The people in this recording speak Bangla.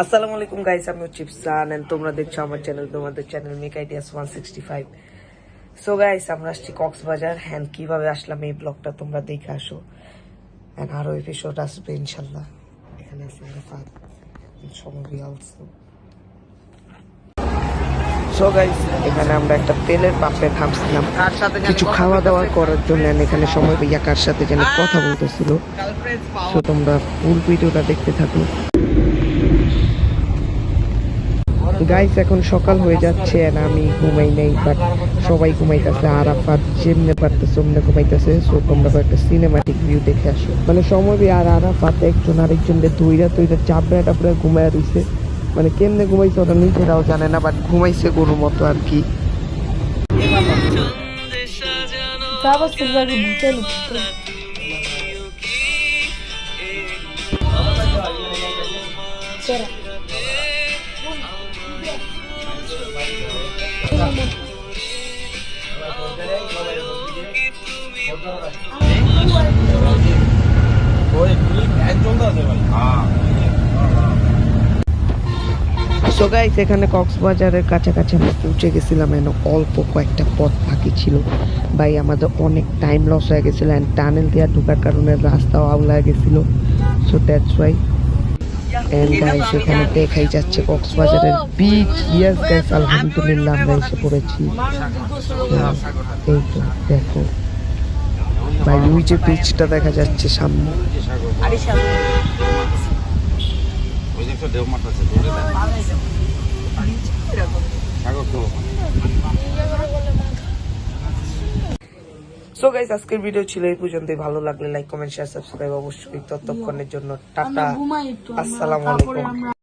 আসসালামু আলাইকুম গাইস, আমি হচ্ছি ইফসান এন্ড তোমরা দেখছো আমার চ্যানেল, তোমাদের channel make ideas 165। So guys, আমরা আসছি কক্সবাজার। হ্যাঁ, কিভাবে আসলাম এই ব্লগটা তোমরা দেখে আসো। এন্ড আরো এপিসোড আসবে ইনশাল্লাহ। এখানে আছে রাফাত সমবি অলসো। সো গাইস, এখানে আমরা একটা তেলের পাম্পে থামছিলাম কিছু খাওয়া দাওয়া করার জন্য। এখানে সময় ভাইয়া কার সাথে যেন কথা বলতেছিল। সো তোমরা ফুল ভিডিওটা দেখতে থাকো গাইস। এখন সকাল হয়ে যাচ্ছে আর আমি ঘুমাই নাই, বাট সবাই ঘুমাইতেছে। আরাফাত যেমনে পারতেছে ওমনে ঘুমাইতেছে। সো তোমরা একটা সিনেমাটিক ভিউ দেখে আসো। মানে সময় আর আরাফাত একজন আরেকজনকে ধইরা চাপড়া টাপড়া ঘুমায় রইছে। মানে কেমনে ঘুমাইছে ওরা নিজেরাও জানে না, বাট ঘুমাইছে গরুর মতো আর কি। সো গাইস, এখানে কক্সবাজারের কাছাকাছি আমরা পৌঁছে গেছিলাম। এন অল্প কয়েকটা পথ বাকি ছিল ভাই, আমাদের অনেক টাইম লস হয়ে গেছিল। অ্যান্ড টানেল দিয়ে ঢোকার কারণে রাস্তাও আউলা গেছিল। So that's why. And guys, এখানে দেখাই যাচ্ছে কক্সবাজারের বিচ। ইয়েস গাইস, আলহামদুলিল্লাহ আমরা এসে পড়েছি। এই তো দেখো ভাই, ওই যে বিচটা দেখা যাচ্ছে সামনে। সো গাইস, আজকের ভিডিও ছিল এই পর্যন্তই। ভালো লাগলে লাইক, কমেন্ট, শেয়ার, সাবস্ক্রাইব অবশ্যই। ততক্ষণের জন্য টাটা, আসসালামু আলাইকুম।